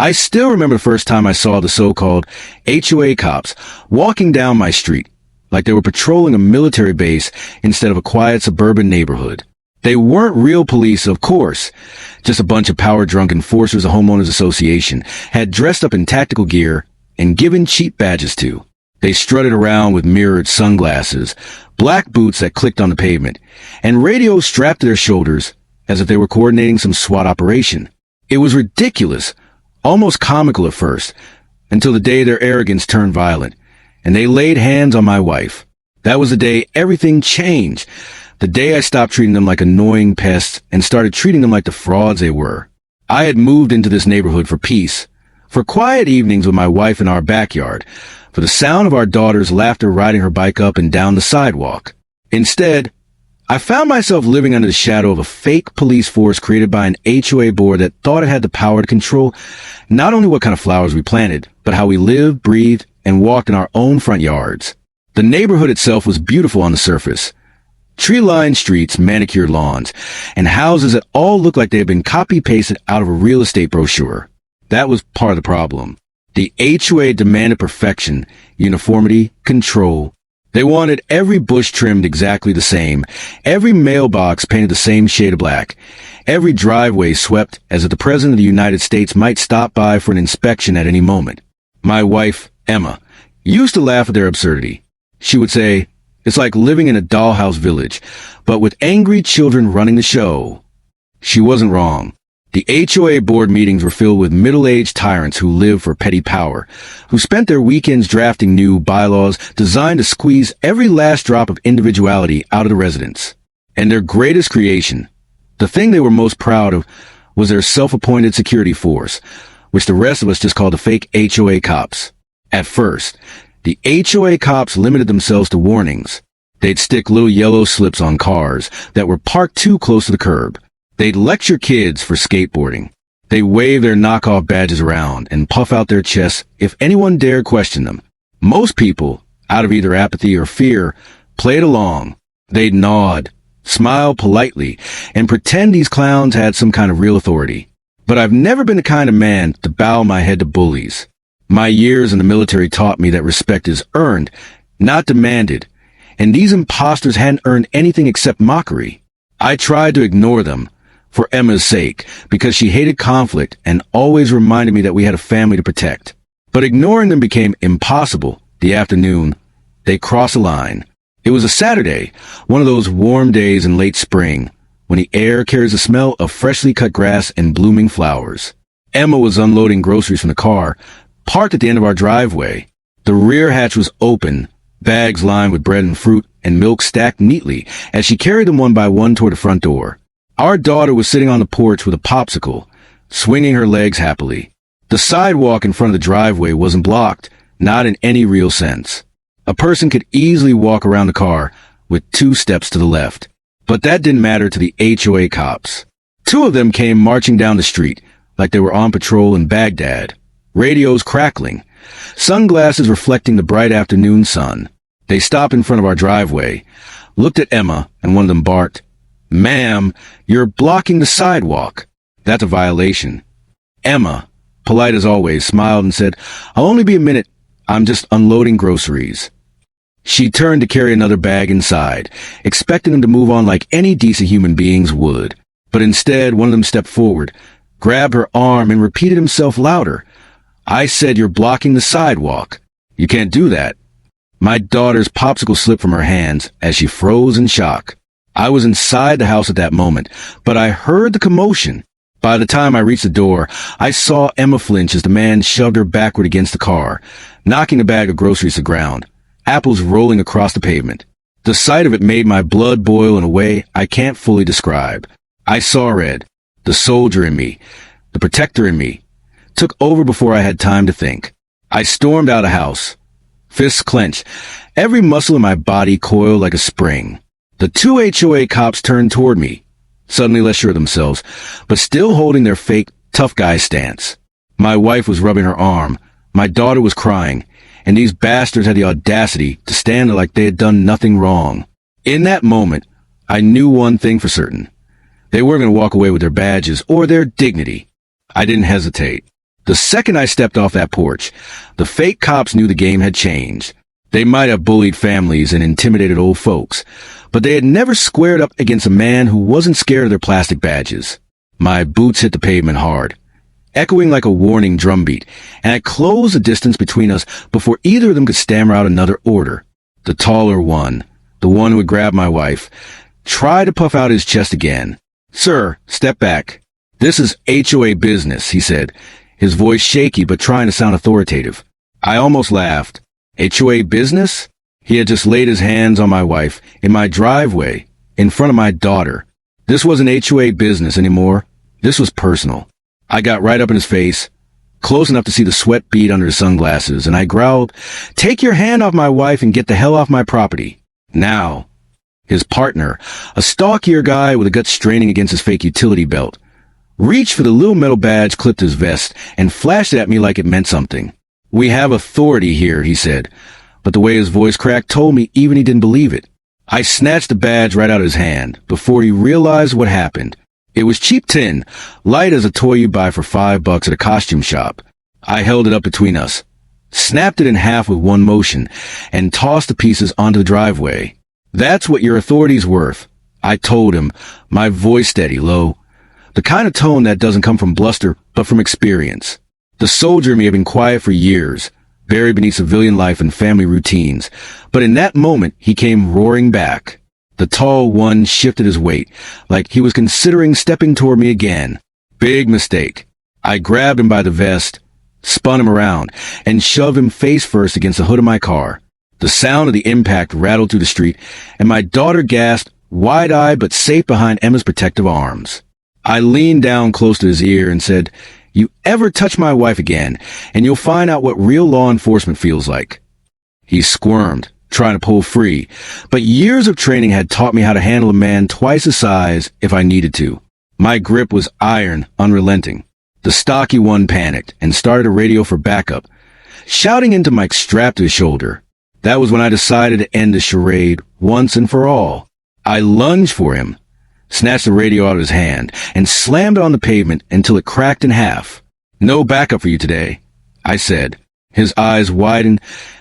I still remember the first time I saw the so-called HOA cops walking down my street, like they were patrolling a military base instead of a quiet suburban neighborhood. They weren't real police, of course. Just a bunch of power-drunk enforcers the homeowners association had dressed up in tactical gear and given cheap badges to. They strutted around with mirrored sunglasses, black boots that clicked on the pavement, and radios strapped to their shoulders as if they were coordinating some SWAT operation. It was ridiculous, almost comical at first, until the day their arrogance turned violent, and they laid hands on my wife. That was the day everything changed. The day I stopped treating them like annoying pests and started treating them like the frauds they were. I had moved into this neighborhood for peace, for quiet evenings with my wife in our backyard, for the sound of our daughter's laughter riding her bike up and down the sidewalk. Instead, I found myself living under the shadow of a fake police force created by an HOA board that thought it had the power to control not only what kind of flowers we planted, but how we lived, breathed, and walked in our own front yards. The neighborhood itself was beautiful on the surface. Tree-lined streets, manicured lawns, and houses that all looked like they had been copy-pasted out of a real estate brochure. That was part of the problem. The HOA demanded perfection, uniformity, control. They wanted every bush trimmed exactly the same, every mailbox painted the same shade of black, every driveway swept as if the President of the United States might stop by for an inspection at any moment. My wife, Emma, used to laugh at their absurdity. She would say, "It's like living in a dollhouse village, but with angry children running the show." She wasn't wrong. The HOA board meetings were filled with middle-aged tyrants who lived for petty power, who spent their weekends drafting new bylaws designed to squeeze every last drop of individuality out of the residents. And their greatest creation, the thing they were most proud of, was their self-appointed security force, which the rest of us just called the fake HOA cops. At first, the HOA cops limited themselves to warnings. They'd stick little yellow slips on cars that were parked too close to the curb. They'd lecture kids for skateboarding. They'd wave their knockoff badges around and puff out their chests if anyone dared question them. Most people, out of either apathy or fear, played along. They'd nod, smile politely, and pretend these clowns had some kind of real authority. But I've never been the kind of man to bow my head to bullies. My years in the military taught me that respect is earned, not demanded, and these imposters hadn't earned anything except mockery. I tried to ignore them, for Emma's sake, because she hated conflict and always reminded me that we had a family to protect. But ignoring them became impossible. The afternoon, they crossed a line. It was a Saturday, one of those warm days in late spring, when the air carries the smell of freshly cut grass and blooming flowers. Emma was unloading groceries from the car, parked at the end of our driveway. The rear hatch was open, bags lined with bread and fruit and milk stacked neatly as she carried them one by one toward the front door. Our daughter was sitting on the porch with a popsicle, swinging her legs happily. The sidewalk in front of the driveway wasn't blocked, not in any real sense. A person could easily walk around the car with 2 steps to the left. But that didn't matter to the HOA cops. 2 of them came marching down the street like they were on patrol in Baghdad, radios crackling, sunglasses reflecting the bright afternoon sun. They stopped in front of our driveway, looked at Emma, and one of them barked, "Ma'am, you're blocking the sidewalk." That's a violation. Emma, polite as always, smiled and said, "I'll only be a minute. I'm just unloading groceries." She turned to carry another bag inside, expecting them to move on like any decent human beings would. But instead, one of them stepped forward, grabbed her arm, and repeated himself louder, "I said you're blocking the sidewalk. You can't do that." My daughter's popsicle slipped from her hands as she froze in shock. I was inside the house at that moment, but I heard the commotion. By the time I reached the door, I saw Emma flinch as the man shoved her backward against the car, knocking the bag of groceries to the ground, apples rolling across the pavement. The sight of it made my blood boil in a way I can't fully describe. I saw red. The soldier in me, the protector in me, took over before I had time to think. I stormed out of the house, fists clenched, every muscle in my body coiled like a spring. The 2 HOA cops turned toward me, suddenly less sure of themselves, but still holding their fake tough guy stance. My wife was rubbing her arm, my daughter was crying, and these bastards had the audacity to stand there like they had done nothing wrong. In that moment, I knew one thing for certain. They weren't going to walk away with their badges or their dignity. I didn't hesitate. The second I stepped off that porch, the fake cops knew the game had changed. They might have bullied families and intimidated old folks, but they had never squared up against a man who wasn't scared of their plastic badges. My boots hit the pavement hard, echoing like a warning drumbeat, and I closed the distance between us before either of them could stammer out another order. The taller one, the one who had grabbed my wife, tried to puff out his chest again. "Sir, step back. This is HOA business," he said, his voice shaky but trying to sound authoritative. I almost laughed. HOA business? He had just laid his hands on my wife, in my driveway, in front of my daughter. This wasn't HOA business anymore. This was personal. I got right up in his face, close enough to see the sweat bead under his sunglasses, and I growled, "Take your hand off my wife and get the hell off my property. Now." His partner, a stockier guy with a gut straining against his fake utility belt, reached for the little metal badge clipped to his vest and flashed it at me like it meant something. "We have authority here," he said, but the way his voice cracked told me even he didn't believe it. I snatched the badge right out of his hand before he realized what happened. It was cheap tin, light as a toy you buy for $5 at a costume shop. I held it up between us, snapped it in half with one motion, and tossed the pieces onto the driveway. "That's what your authority's worth," I told him, my voice steady, low. The kind of tone that doesn't come from bluster, but from experience. The soldier in me had been quiet for years, buried beneath civilian life and family routines, but in that moment he came roaring back. The tall one shifted his weight, like he was considering stepping toward me again. Big mistake. I grabbed him by the vest, spun him around, and shoved him face first against the hood of my car. The sound of the impact rattled through the street, and my daughter gasped, wide-eyed but safe behind Emma's protective arms. I leaned down close to his ear and said, "You ever touch my wife again, and you'll find out what real law enforcement feels like." He squirmed, trying to pull free, but years of training had taught me how to handle a man twice his size if I needed to. My grip was iron, unrelenting. The stocky one panicked and started a radio for backup, shouting into Mike strapped to his shoulder. That was when I decided to end the charade once and for all. I lunged for him, snatched the radio out of his hand, and slammed it on the pavement until it cracked in half. "No backup for you today," I said. His eyes widened,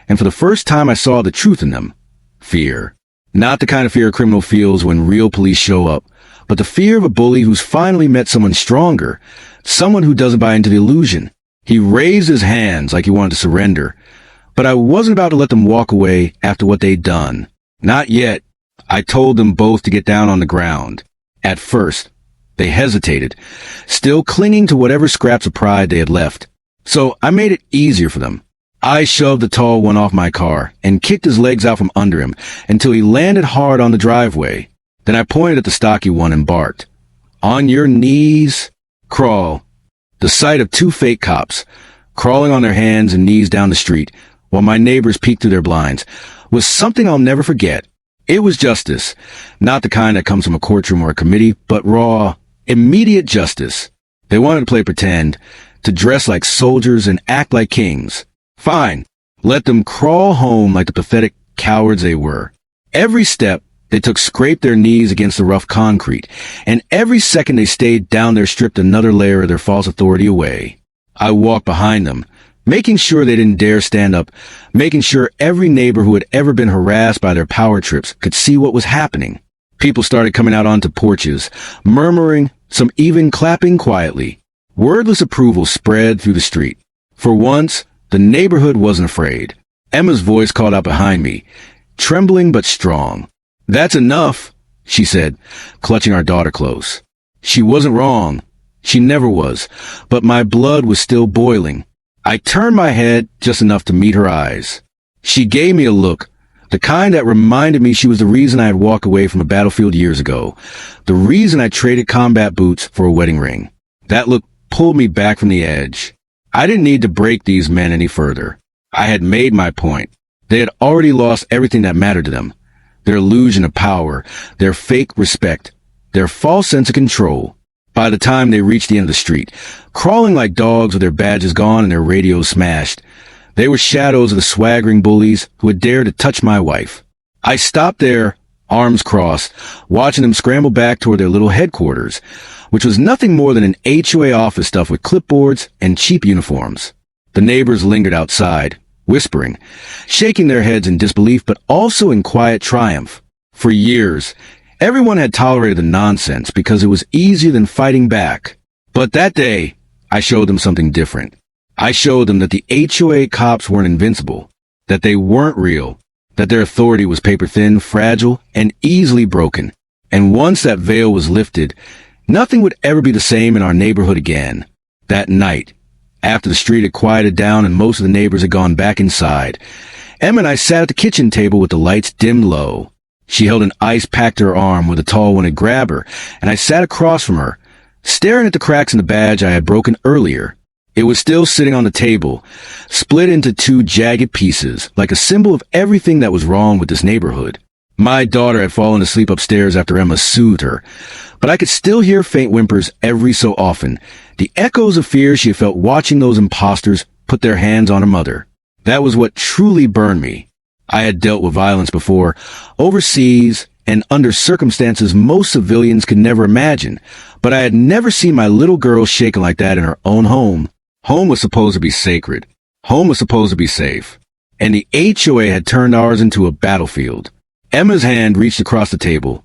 and for the first time I saw the truth in them. Fear. Not the kind of fear a criminal feels when real police show up, but the fear of a bully who's finally met someone stronger, someone who doesn't buy into the illusion. He raised his hands like he wanted to surrender, but I wasn't about to let them walk away after what they'd done. Not yet. I told them both to get down on the ground. At first, they hesitated, still clinging to whatever scraps of pride they had left. So I made it easier for them. I shoved the tall one off my car and kicked his legs out from under him until he landed hard on the driveway. Then I pointed at the stocky one and barked, "On your knees, crawl." The sight of two fake cops, crawling on their hands and knees down the street, while my neighbors peeked through their blinds, was something I'll never forget. It was justice, not the kind that comes from a courtroom or a committee, but raw, immediate justice. They wanted to play pretend, to dress like soldiers and act like kings. Fine, let them crawl home like the pathetic cowards they were. Every step they took scraped their knees against the rough concrete, and every second they stayed down there stripped another layer of their false authority away. I walked behind them, making sure they didn't dare stand up, making sure every neighbor who had ever been harassed by their power trips could see what was happening. People started coming out onto porches, murmuring, some even clapping quietly. Wordless approval spread through the street. For once, the neighborhood wasn't afraid. Emma's voice called out behind me, trembling but strong. "That's enough," she said, clutching our daughter close. She wasn't wrong. She never was, but my blood was still boiling. I turned my head just enough to meet her eyes. She gave me a look, the kind that reminded me she was the reason I had walked away from a battlefield years ago, the reason I traded combat boots for a wedding ring. That look pulled me back from the edge. I didn't need to break these men any further. I had made my point. They had already lost everything that mattered to them. Their illusion of power, their fake respect, their false sense of control. By the time they reached the end of the street, crawling like dogs with their badges gone and their radios smashed, they were shadows of the swaggering bullies who had dared to touch my wife. I stopped there, arms crossed, watching them scramble back toward their little headquarters, which was nothing more than an HOA office stuffed with clipboards and cheap uniforms. The neighbors lingered outside, whispering, shaking their heads in disbelief but also in quiet triumph. For years, everyone had tolerated the nonsense because it was easier than fighting back. But that day, I showed them something different. I showed them that the HOA cops weren't invincible, that they weren't real, that their authority was paper-thin, fragile, and easily broken. And once that veil was lifted, nothing would ever be the same in our neighborhood again. That night, after the street had quieted down and most of the neighbors had gone back inside, Emma and I sat at the kitchen table with the lights dimmed low. She held an ice pack to her arm where the tall one had grabbed her, and I sat across from her, staring at the cracks in the badge I had broken earlier. It was still sitting on the table, split into two jagged pieces, like a symbol of everything that was wrong with this neighborhood. My daughter had fallen asleep upstairs after Emma soothed her, but I could still hear faint whimpers every so often, the echoes of fear she had felt watching those imposters put their hands on her mother. That was what truly burned me. I had dealt with violence before, overseas, and under circumstances most civilians could never imagine, but I had never seen my little girl shaken like that in her own home. Home was supposed to be sacred. Home was supposed to be safe. And the HOA had turned ours into a battlefield. Emma's hand reached across the table,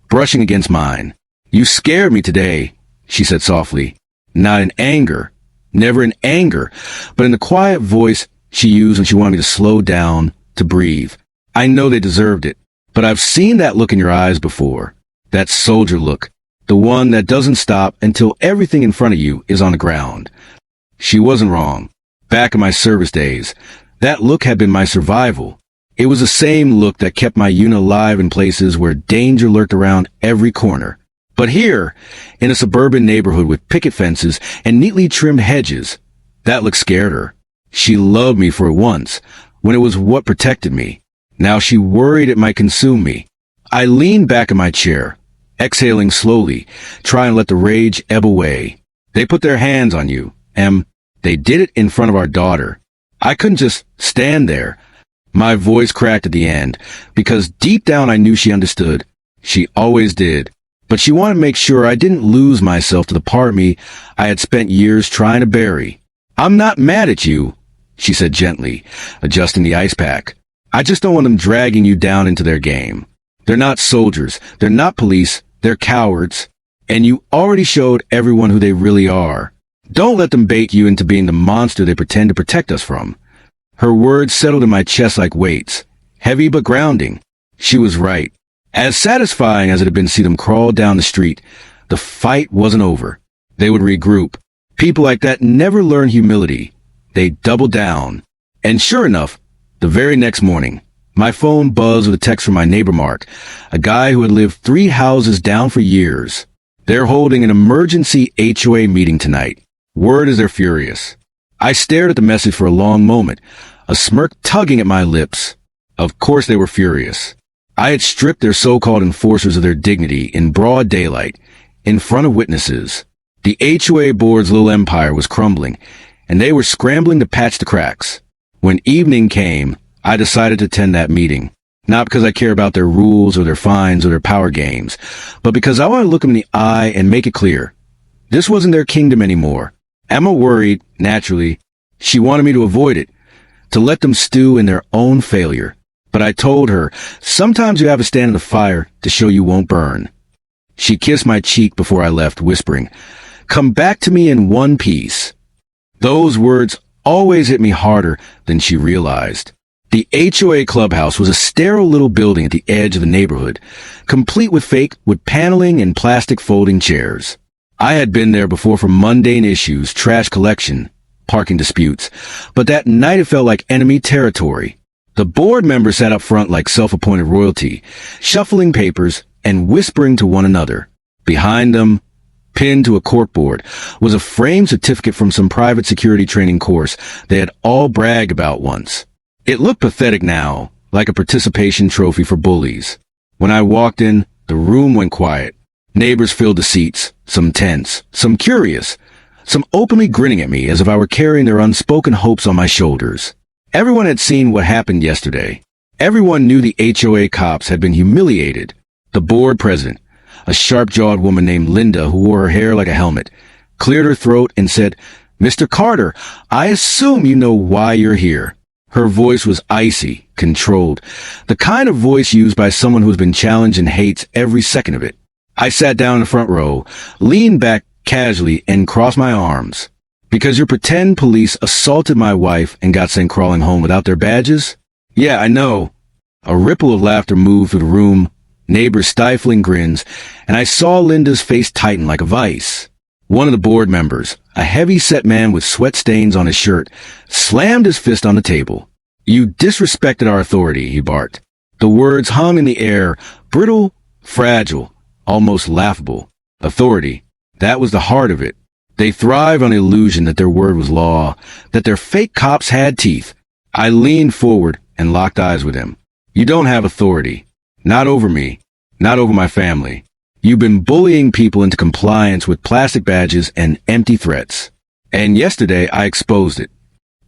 brushing against mine. "You scared me today," she said softly. Not in anger, never in anger, but in the quiet voice she used when she wanted me to slow down, to breathe. I know they deserved it, but I've seen that look in your eyes before. That soldier look. The one that doesn't stop until everything in front of you is on the ground. She wasn't wrong. Back in my service days, that look had been my survival. It was the same look that kept my unit alive in places where danger lurked around every corner. But here, in a suburban neighborhood with picket fences and neatly trimmed hedges, that look scared her. She loved me for it once, when it was what protected me. Now she worried it might consume me. I leaned back in my chair, exhaling slowly, trying to let the rage ebb away. They put their hands on you, Em. They did it in front of our daughter. I couldn't just stand there. My voice cracked at the end, because deep down I knew she understood. She always did. But she wanted to make sure I didn't lose myself to the part of me I had spent years trying to bury. "I'm not mad at you," she said gently, adjusting the ice pack. "I just don't want them dragging you down into their game. They're not soldiers. They're not police. They're cowards. And you already showed everyone who they really are. Don't let them bait you into being the monster they pretend to protect us from." Her words settled in my chest like weights, heavy but grounding. She was right. As satisfying as it had been to see them crawl down the street, the fight wasn't over. They would regroup. People like that never learn humility. They doubled down. And sure enough, the very next morning, my phone buzzed with a text from my neighbor Mark, a guy who had lived 3 houses down for years. "They're holding an emergency HOA meeting tonight. Word is they're furious." I stared at the message for a long moment, a smirk tugging at my lips. Of course they were furious. I had stripped their so-called enforcers of their dignity in broad daylight, in front of witnesses. The HOA board's little empire was crumbling, and they were scrambling to patch the cracks. When evening came, I decided to attend that meeting. Not because I care about their rules or their fines or their power games, but because I want to look them in the eye and make it clear. This wasn't their kingdom anymore. Emma worried, naturally. She wanted me to avoid it, to let them stew in their own failure. But I told her, sometimes you have to stand in the fire to show you won't burn. She kissed my cheek before I left, whispering, "Come back to me in one piece." Those words always hit me harder than she realized. The HOA clubhouse was a sterile little building at the edge of the neighborhood, complete with fake wood paneling and plastic folding chairs. I had been there before for mundane issues, trash collection, parking disputes, but that night it felt like enemy territory. The board members sat up front like self-appointed royalty, shuffling papers and whispering to one another. Behind them, pinned to a corkboard, was a framed certificate from some private security training course they had all bragged about once. It looked pathetic now, like a participation trophy for bullies. When I walked in, the room went quiet. Neighbors filled the seats, some tense, some curious, some openly grinning at me as if I were carrying their unspoken hopes on my shoulders. Everyone had seen what happened yesterday. Everyone knew the HOA cops had been humiliated. The board president, a sharp-jawed woman named Linda who wore her hair like a helmet, cleared her throat and said, "Mr. Carter, I assume you know why you're here." Her voice was icy, controlled, the kind of voice used by someone who's been challenged and hates every second of it. I sat down in the front row, leaned back casually, and crossed my arms. "Because your pretend police assaulted my wife and got sent crawling home without their badges? Yeah, I know." A ripple of laughter moved through the room, neighbors' stifling grins, and I saw Linda's face tighten like a vice. One of the board members, a heavy-set man with sweat stains on his shirt, slammed his fist on the table. "You disrespected our authority," he barked. The words hung in the air, brittle, fragile, almost laughable. Authority. That was the heart of it. They thrived on the illusion that their word was law, that their fake cops had teeth. I leaned forward and locked eyes with him. "You don't have authority. Not over me. Not over my family. You've been bullying people into compliance with plastic badges and empty threats. And yesterday I exposed it."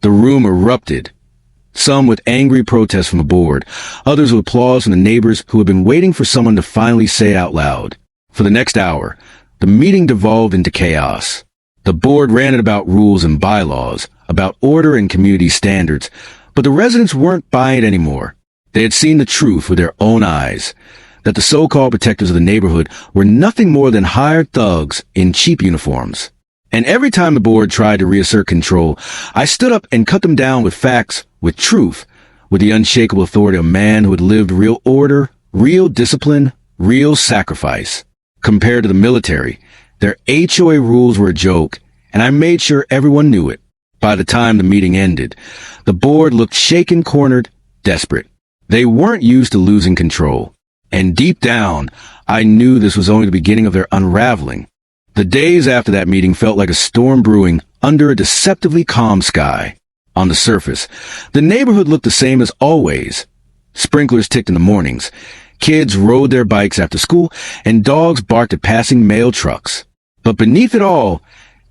The room erupted. Some with angry protests from the board, others with applause from the neighbors who had been waiting for someone to finally say it out loud. For the next hour, the meeting devolved into chaos. The board ranted about rules and bylaws, about order and community standards, but the residents weren't buying it anymore. They had seen the truth with their own eyes, that the so-called protectors of the neighborhood were nothing more than hired thugs in cheap uniforms. And every time the board tried to reassert control, I stood up and cut them down with facts, with truth, with the unshakable authority of a man who had lived real order, real discipline, real sacrifice. Compared to the military, their HOA rules were a joke, and I made sure everyone knew it. By the time the meeting ended, the board looked shaken, cornered, desperate. They weren't used to losing control. And deep down, I knew this was only the beginning of their unraveling. The days after that meeting felt like a storm brewing under a deceptively calm sky. On the surface, the neighborhood looked the same as always. Sprinklers ticked in the mornings, kids rode their bikes after school, and dogs barked at passing mail trucks. But beneath it all,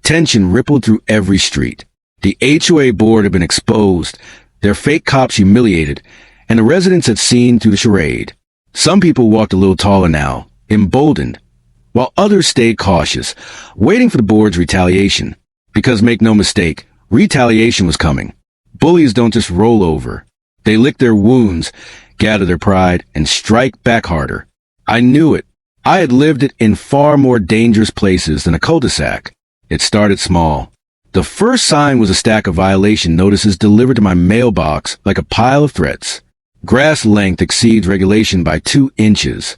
tension rippled through every street. The HOA board had been exposed, their fake cops humiliated, and the residents had seen through the charade. Some people walked a little taller now, emboldened, while others stayed cautious, waiting for the board's retaliation. Because make no mistake, retaliation was coming. Bullies don't just roll over. They lick their wounds, gather their pride, and strike back harder. I knew it. I had lived it in far more dangerous places than a cul-de-sac. It started small. The first sign was a stack of violation notices delivered to my mailbox like a pile of threats. Grass length exceeds regulation by 2 inches.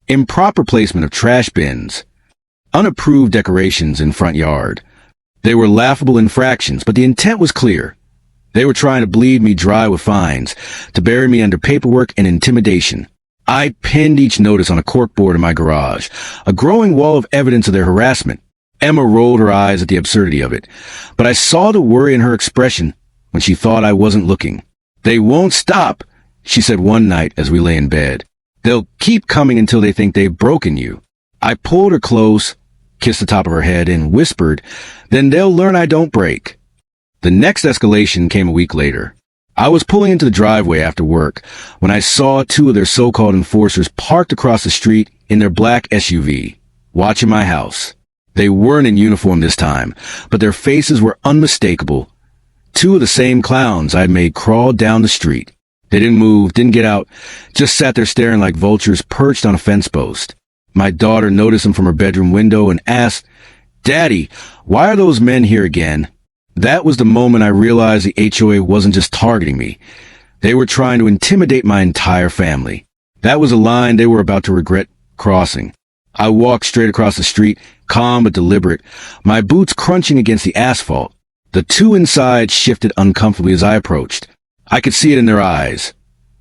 Improper placement of trash bins. Unapproved decorations in front yard. They were laughable infractions, but the intent was clear. They were trying to bleed me dry with fines, to bury me under paperwork and intimidation. I pinned each notice on a corkboard in my garage, a growing wall of evidence of their harassment. Emma rolled her eyes at the absurdity of it, but I saw the worry in her expression when she thought I wasn't looking. "They won't stop," she said one night as we lay in bed. "They'll keep coming until they think they've broken you." I pulled her close, kissed the top of her head, and whispered, "Then they'll learn I don't break." The next escalation came a week later. I was pulling into the driveway after work when I saw 2 of their so-called enforcers parked across the street in their black SUV, watching my house. They weren't in uniform this time, but their faces were unmistakable. 2 of the same clowns I'd made crawl down the street. They didn't move, didn't get out, just sat there staring like vultures perched on a fence post. My daughter noticed them from her bedroom window and asked, "Daddy, why are those men here again?" That was the moment I realized the HOA wasn't just targeting me. They were trying to intimidate my entire family. That was a line they were about to regret crossing. I walked straight across the street, calm but deliberate, my boots crunching against the asphalt. The 2 inside shifted uncomfortably as I approached. I could see it in their eyes.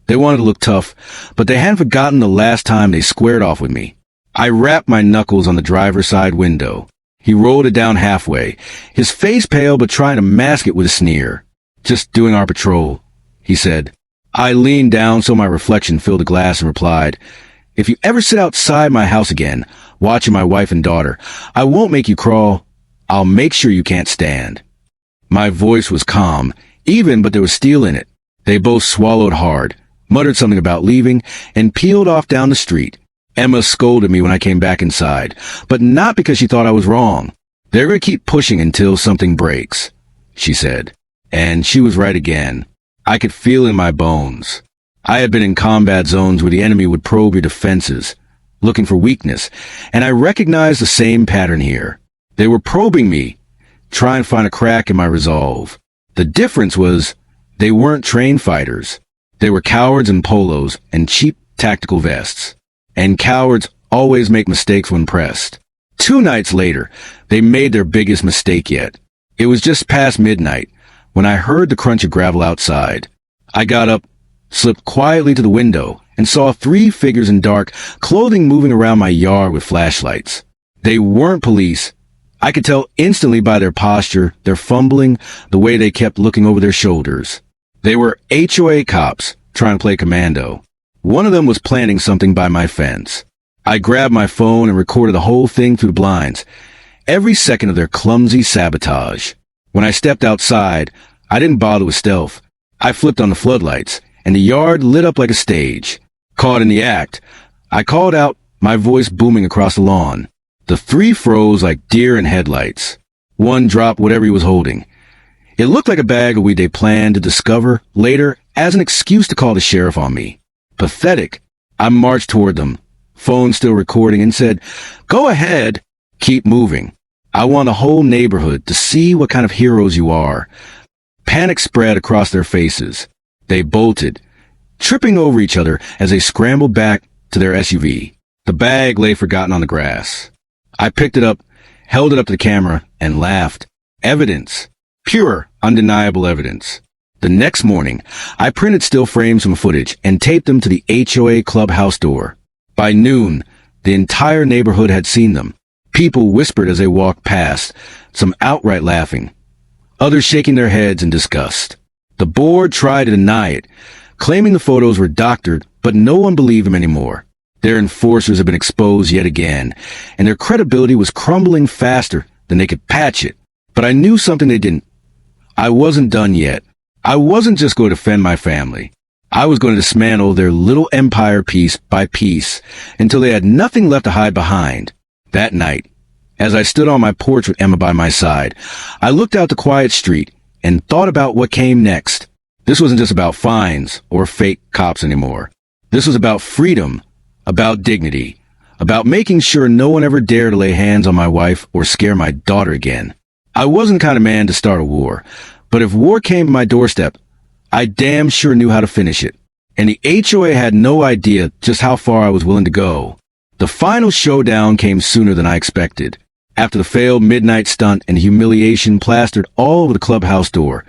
They wanted to look tough, but they hadn't forgotten the last time they squared off with me. I rapped my knuckles on the driver's side window. He rolled it down halfway, his face pale but trying to mask it with a sneer. "Just doing our patrol," he said. I leaned down so my reflection filled the glass and replied, "If you ever sit outside my house again, watching my wife and daughter, I won't make you crawl. I'll make sure you can't stand." My voice was calm, even, but there was steel in it. They both swallowed hard, muttered something about leaving, and peeled off down the street. Emma scolded me when I came back inside, but not because she thought I was wrong. "They're going to keep pushing until something breaks," she said. And she was right again. I could feel it in my bones. I had been in combat zones where the enemy would probe your defenses, looking for weakness, and I recognized the same pattern here. They were probing me, trying to find a crack in my resolve. The difference was they weren't trained fighters. They were cowards in polos and cheap tactical vests. And cowards always make mistakes when pressed. 2 nights later, they made their biggest mistake yet. It was just past midnight when I heard the crunch of gravel outside. I got up, slipped quietly to the window, and saw 3 figures in dark clothing moving around my yard with flashlights. They weren't police. I could tell instantly by their posture, their fumbling, the way they kept looking over their shoulders. They were HOA cops trying to play commando. One of them was planting something by my fence. I grabbed my phone and recorded the whole thing through the blinds. Every second of their clumsy sabotage. When I stepped outside, I didn't bother with stealth. I flipped on the floodlights, and the yard lit up like a stage. Caught in the act, I called out, my voice booming across the lawn. The 3 froze like deer in headlights. One dropped whatever he was holding. It looked like a bag of weed they planned to discover later as an excuse to call the sheriff on me. Pathetic. I marched toward them, phone still recording, and said, "Go ahead. Keep moving. I want the whole neighborhood to see what kind of heroes you are." Panic spread across their faces. They bolted, tripping over each other as they scrambled back to their SUV. The bag lay forgotten on the grass. I picked it up, held it up to the camera, and laughed. Evidence. Pure, undeniable evidence. The next morning, I printed still frames from footage and taped them to the HOA clubhouse door. By noon, the entire neighborhood had seen them. People whispered as they walked past, some outright laughing, others shaking their heads in disgust. The board tried to deny it, claiming the photos were doctored, but no one believed them anymore. Their enforcers had been exposed yet again, and their credibility was crumbling faster than they could patch it. But I knew something they didn't. I wasn't done yet. I wasn't just going to defend my family. I was going to dismantle their little empire piece by piece until they had nothing left to hide behind. That night, as I stood on my porch with Emma by my side, I looked out the quiet street and thought about what came next. This wasn't just about fines or fake cops anymore. This was about freedom, about dignity, about making sure no one ever dared to lay hands on my wife or scare my daughter again. I wasn't the kind of man to start a war, but if war came to my doorstep, I damn sure knew how to finish it. And the HOA had no idea just how far I was willing to go. The final showdown came sooner than I expected. After the failed midnight stunt and humiliation plastered all over the clubhouse door,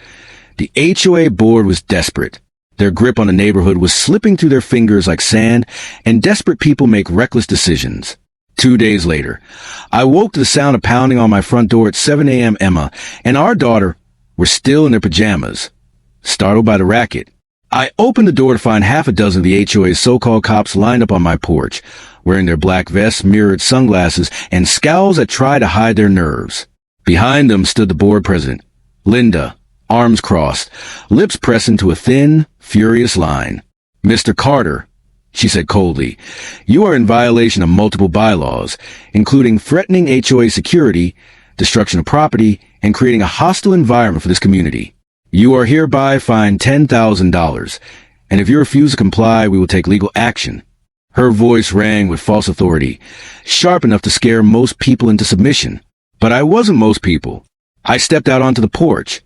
the HOA board was desperate. Their grip on the neighborhood was slipping through their fingers like sand, and desperate people make reckless decisions. 2 days later, I woke to the sound of pounding on my front door at 7 a.m. Emma and our daughter were still in their pajamas, startled by the racket. I opened the door to find half a dozen of the HOA's so-called cops lined up on my porch, wearing their black vests, mirrored sunglasses, and scowls that tried to hide their nerves. Behind them stood the board president, Linda, arms crossed, lips pressed into a thin, furious line. "Mr. Carter," she said coldly, "you are in violation of multiple bylaws, including threatening HOA security, destruction of property, and creating a hostile environment for this community. You are hereby fined $10,000, and if you refuse to comply, we will take legal action." Her voice rang with false authority, sharp enough to scare most people into submission. But I wasn't most people. I stepped out onto the porch,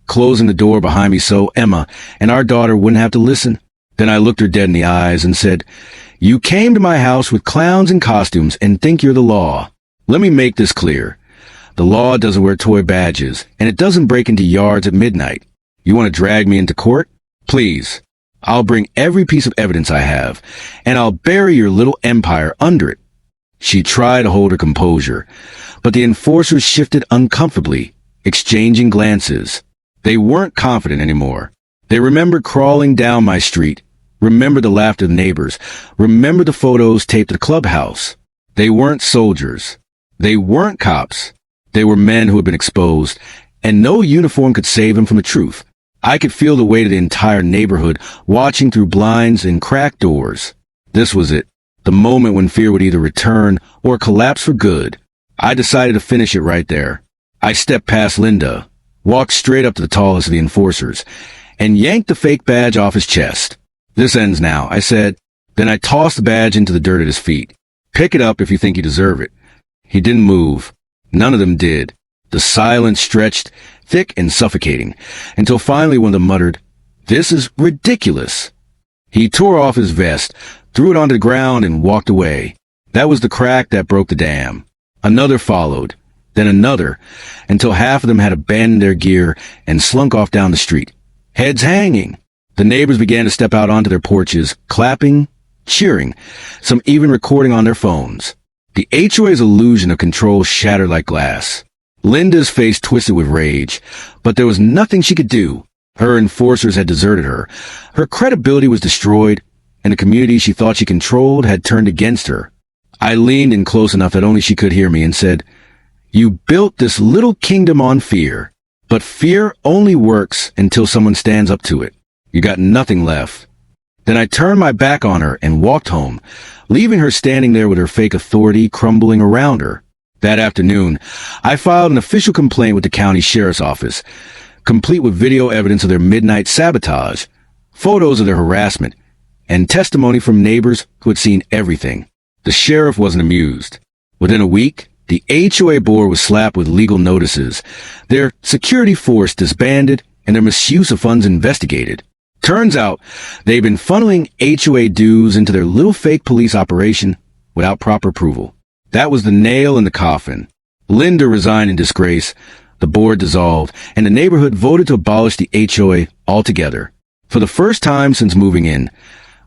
closing the door behind me so Emma and our daughter wouldn't have to listen. Then I looked her dead in the eyes and said, "You came to my house with clowns in costumes and think you're the law. Let me make this clear. The law doesn't wear toy badges, and it doesn't break into yards at midnight. You want to drag me into court? Please. I'll bring every piece of evidence I have, and I'll bury your little empire under it." She tried to hold her composure, but the enforcers shifted uncomfortably, exchanging glances. They weren't confident anymore. They remembered crawling down my street, remembered the laughter of the neighbors, remembered the photos taped to the clubhouse. They weren't soldiers. They weren't cops. They were men who had been exposed, and no uniform could save them from the truth. I could feel the weight of the entire neighborhood watching through blinds and cracked doors. This was it, the moment when fear would either return or collapse for good. I decided to finish it right there. I stepped past Linda, walked straight up to the tallest of the enforcers, and yanked the fake badge off his chest. "This ends now," I said. Then I tossed the badge into the dirt at his feet. "Pick it up if you think you deserve it." He didn't move. None of them did. The silence stretched, thick and suffocating, until finally one of them muttered, "This is ridiculous." He tore off his vest, threw it onto the ground, and walked away. That was the crack that broke the dam. Another followed, then another, until half of them had abandoned their gear and slunk off down the street, heads hanging. The neighbors began to step out onto their porches, clapping, cheering, some even recording on their phones. The HOA's illusion of control shattered like glass. Linda's face twisted with rage, but there was nothing she could do. Her enforcers had deserted her. Her credibility was destroyed, and the community she thought she controlled had turned against her. I leaned in close enough that only she could hear me and said, "You built this little kingdom on fear, but fear only works until someone stands up to it. You got nothing left." Then I turned my back on her and walked home, leaving her standing there with her fake authority crumbling around her. That afternoon, I filed an official complaint with the county sheriff's office, complete with video evidence of their midnight sabotage, photos of their harassment, and testimony from neighbors who had seen everything. The sheriff wasn't amused. Within a week, the HOA board was slapped with legal notices, their security force disbanded, and their misuse of funds investigated. Turns out, they've been funneling HOA dues into their little fake police operation without proper approval. That was the nail in the coffin. Linda resigned in disgrace, the board dissolved, and the neighborhood voted to abolish the HOA altogether. For the first time since moving in,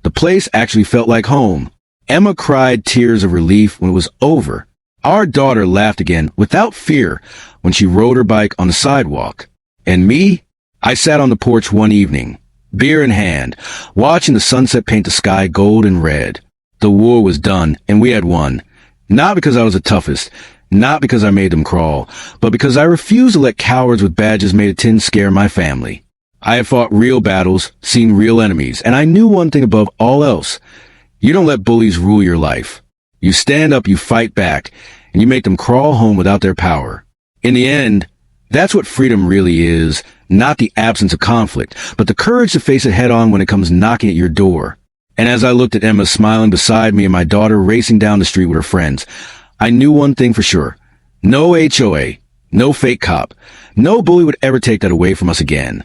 the place actually felt like home. Emma cried tears of relief when it was over. Our daughter laughed again without fear when she rode her bike on the sidewalk. And me? I sat on the porch one evening, beer in hand, watching the sunset paint the sky gold and red. The war was done, and we had won. Not because I was the toughest, not because I made them crawl, but because I refused to let cowards with badges made of tin scare my family. I had fought real battles, seen real enemies, and I knew one thing above all else. You don't let bullies rule your life. You stand up, you fight back, and you make them crawl home without their power. In the end, that's what freedom really is, not the absence of conflict, but the courage to face it head on when it comes knocking at your door. And as I looked at Emma smiling beside me and my daughter racing down the street with her friends, I knew one thing for sure. No HOA, no fake cop, no bully would ever take that away from us again.